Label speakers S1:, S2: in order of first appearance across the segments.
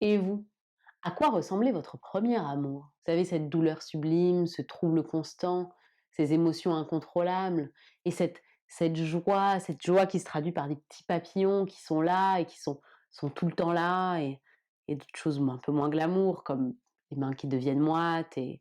S1: Et vous? À quoi ressemblait votre premier amour? Vous savez, cette douleur sublime, ce trouble constant, ces émotions incontrôlables et cette joie qui se traduit par des petits papillons qui sont là et qui sont tout le temps là et d'autres choses un peu moins glamour comme les mains qui deviennent moites et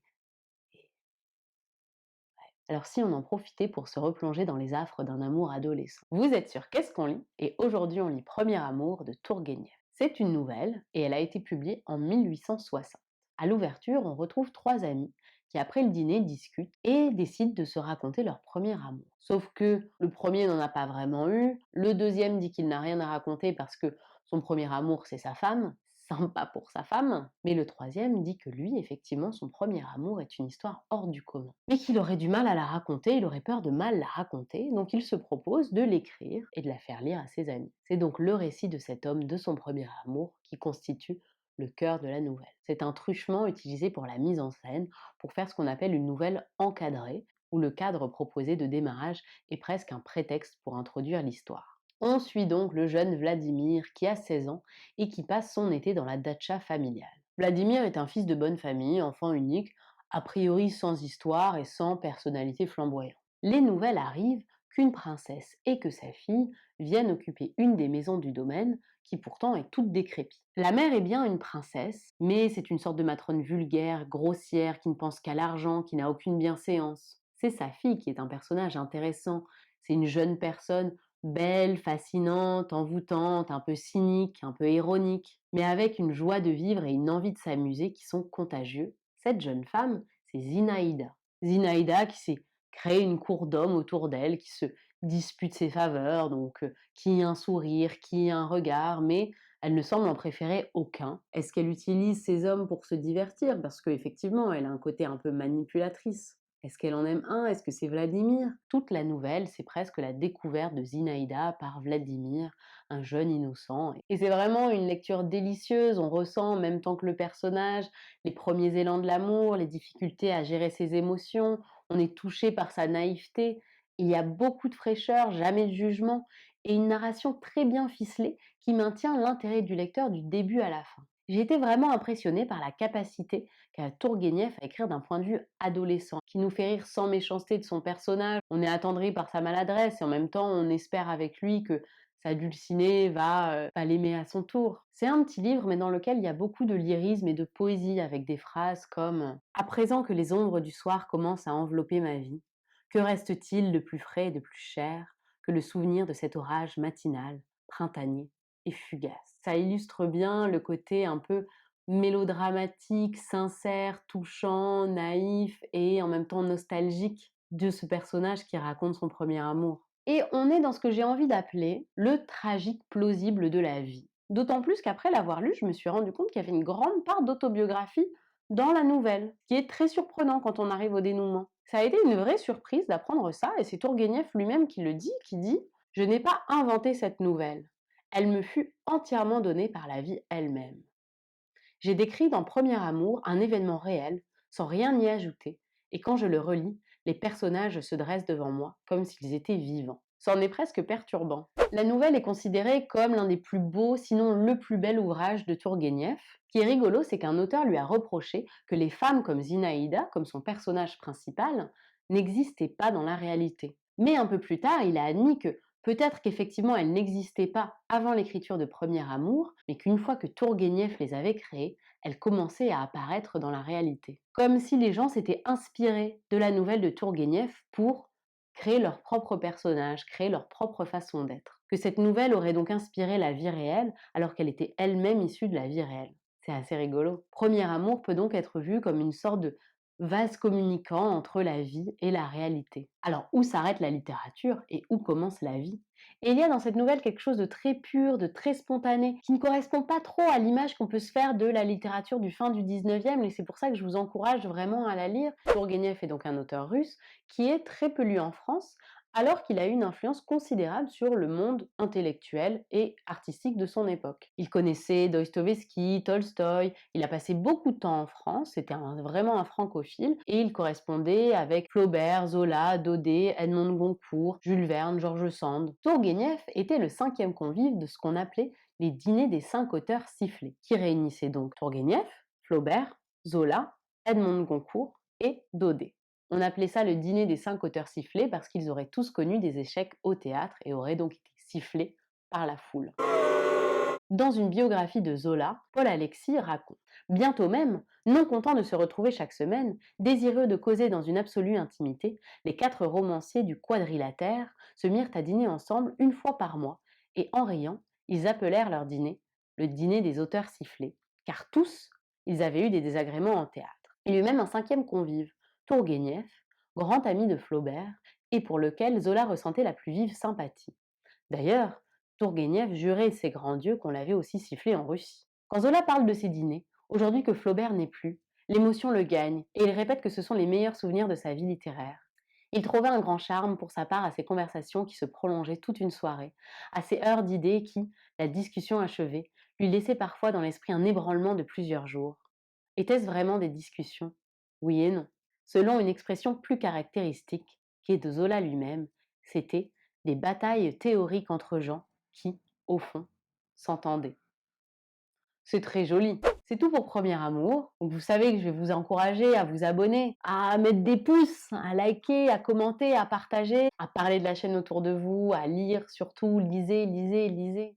S1: alors si on en profitait pour se replonger dans les affres d'un amour adolescent. Vous êtes sur Qu'est-ce qu'on lit? Et aujourd'hui on lit Premier amour de Tourguenieff. C'est une nouvelle et elle a été publiée en 1860. À l'ouverture, on retrouve trois amis qui après le dîner discutent et décident de se raconter leur premier amour. Sauf que le premier n'en a pas vraiment eu, le deuxième dit qu'il n'a rien à raconter parce que son premier amour c'est sa femme, sympa pour sa femme, mais le troisième dit que lui, effectivement, son premier amour est une histoire hors du commun. Mais qu'il aurait du mal à la raconter, il aurait peur de mal la raconter, donc il se propose de l'écrire et de la faire lire à ses amis. C'est donc le récit de cet homme, de son premier amour, qui constitue le cœur de la nouvelle. C'est un truchement utilisé pour la mise en scène, pour faire ce qu'on appelle une nouvelle encadrée, où le cadre proposé de démarrage est presque un prétexte pour introduire l'histoire. On suit donc le jeune Vladimir qui a 16 ans et qui passe son été dans la datcha familiale. Vladimir est un fils de bonne famille, enfant unique, a priori sans histoire et sans personnalité flamboyante. Les nouvelles arrivent qu'une princesse et que sa fille viennent occuper une des maisons du domaine, qui pourtant est toute décrépite. La mère est bien une princesse, mais c'est une sorte de matrone vulgaire, grossière, qui ne pense qu'à l'argent, qui n'a aucune bienséance. C'est sa fille qui est un personnage intéressant, c'est une jeune personne belle, fascinante, envoûtante, un peu cynique, un peu ironique, mais avec une joie de vivre et une envie de s'amuser qui sont contagieux. Cette jeune femme, c'est Zinaïda. Zinaïda qui s'est créé une cour d'hommes autour d'elle, qui se dispute ses faveurs, donc qui a un sourire, qui a un regard, mais elle ne semble en préférer aucun. Est-ce qu'elle utilise ces hommes pour se divertir? Parce qu'effectivement, elle a un côté un peu manipulatrice. Est-ce qu'elle en aime un? Est-ce que c'est Vladimir? Toute la nouvelle, c'est presque la découverte de Zinaïda par Vladimir, un jeune innocent. Et c'est vraiment une lecture délicieuse, on ressent en même temps que le personnage les premiers élans de l'amour, les difficultés à gérer ses émotions, on est touché par sa naïveté. Il y a beaucoup de fraîcheur, jamais de jugement, et une narration très bien ficelée qui maintient l'intérêt du lecteur du début à la fin. J'ai été vraiment impressionnée par la capacité qu'a Tourguenieff à écrire d'un point de vue adolescent, qui nous fait rire sans méchanceté de son personnage. On est attendri par sa maladresse et en même temps on espère avec lui que sa dulcinée va l'aimer à son tour. C'est un petit livre mais dans lequel il y a beaucoup de lyrisme et de poésie avec des phrases comme «À présent que les ombres du soir commencent à envelopper ma vie, que reste-t-il de plus frais et de plus cher que le souvenir de cet orage matinal, printanier et fugace?» Ça illustre bien le côté un peu mélodramatique, sincère, touchant, naïf et en même temps nostalgique de ce personnage qui raconte son premier amour. Et on est dans ce que j'ai envie d'appeler le tragique plausible de la vie. D'autant plus qu'après l'avoir lu, je me suis rendu compte qu'il y avait une grande part d'autobiographie dans la nouvelle, ce qui est très surprenant quand on arrive au dénouement. Ça a été une vraie surprise d'apprendre ça, et c'est Tourguenieff lui-même qui dit «Je n'ai pas inventé cette nouvelle. Elle me fut entièrement donnée par la vie elle-même. J'ai décrit dans Premier amour un événement réel, sans rien y ajouter, et quand je le relis, les personnages se dressent devant moi comme s'ils étaient vivants. C'en est presque perturbant. La nouvelle est considérée comme l'un des plus beaux, sinon le plus bel ouvrage de Tourguenieff. Ce qui est rigolo, c'est qu'un auteur lui a reproché que les femmes comme Zinaïda, comme son personnage principal, n'existaient pas dans la réalité. Mais un peu plus tard, il a admis que peut-être qu'effectivement elles n'existaient pas avant l'écriture de Premier amour, mais qu'une fois que Tourguenieff les avait créées, elles commençaient à apparaître dans la réalité. Comme si les gens s'étaient inspirés de la nouvelle de Tourguenieff pour créer leur propre personnage, créer leur propre façon d'être. Que cette nouvelle aurait donc inspiré la vie réelle alors qu'elle était elle-même issue de la vie réelle. C'est assez rigolo. Premier amour peut donc être vu comme une sorte de vase communicant entre la vie et la réalité. Alors où s'arrête la littérature et où commence la vie? Et il y a dans cette nouvelle quelque chose de très pur, de très spontané, qui ne correspond pas trop à l'image qu'on peut se faire de la littérature du fin du 19e, et c'est pour ça que je vous encourage vraiment à la lire. Tourguenieff est donc un auteur russe qui est très peu lu en France, alors qu'il a eu une influence considérable sur le monde intellectuel et artistique de son époque. Il connaissait Dostoïevski, Tolstoï, il a passé beaucoup de temps en France, c'était vraiment un francophile, et il correspondait avec Flaubert, Zola, Daudet, Edmond de Goncourt, Jules Verne, George Sand. Tourguenieff était le cinquième convive de ce qu'on appelait les dîners des 5 auteurs sifflés, qui réunissaient donc Tourguenieff, Flaubert, Zola, Edmond de Goncourt et Daudet. On appelait ça le dîner des 5 auteurs sifflés parce qu'ils auraient tous connu des échecs au théâtre et auraient donc été sifflés par la foule. Dans une biographie de Zola, Paul Alexis raconte: bientôt même, non contents de se retrouver chaque semaine, désireux de causer dans une absolue intimité, les 4 romanciers du quadrilatère se mirent à dîner ensemble une fois par mois, et en riant, ils appelèrent leur dîner le dîner des auteurs sifflés, car tous, ils avaient eu des désagréments en théâtre. Il y eut même un 5e convive, Tourguenieff, grand ami de Flaubert, et pour lequel Zola ressentait la plus vive sympathie. D'ailleurs, Tourguenieff jurait ses grands dieux qu'on l'avait aussi sifflé en Russie. Quand Zola parle de ses dîners, aujourd'hui que Flaubert n'est plus, l'émotion le gagne et il répète que ce sont les meilleurs souvenirs de sa vie littéraire. Il trouvait un grand charme pour sa part à ces conversations qui se prolongeaient toute une soirée, à ces heures d'idées qui, la discussion achevée, lui laissaient parfois dans l'esprit un ébranlement de plusieurs jours. Étaient-ce vraiment des discussions? Oui et non. Selon une expression plus caractéristique, qui est de Zola lui-même, c'était des batailles théoriques entre gens qui, au fond, s'entendaient. C'est très joli. C'est tout pour Premier Amour. Donc vous savez que je vais vous encourager à vous abonner, à mettre des pouces, à liker, à commenter, à partager, à parler de la chaîne autour de vous, à lire surtout, lisez, lisez, lisez.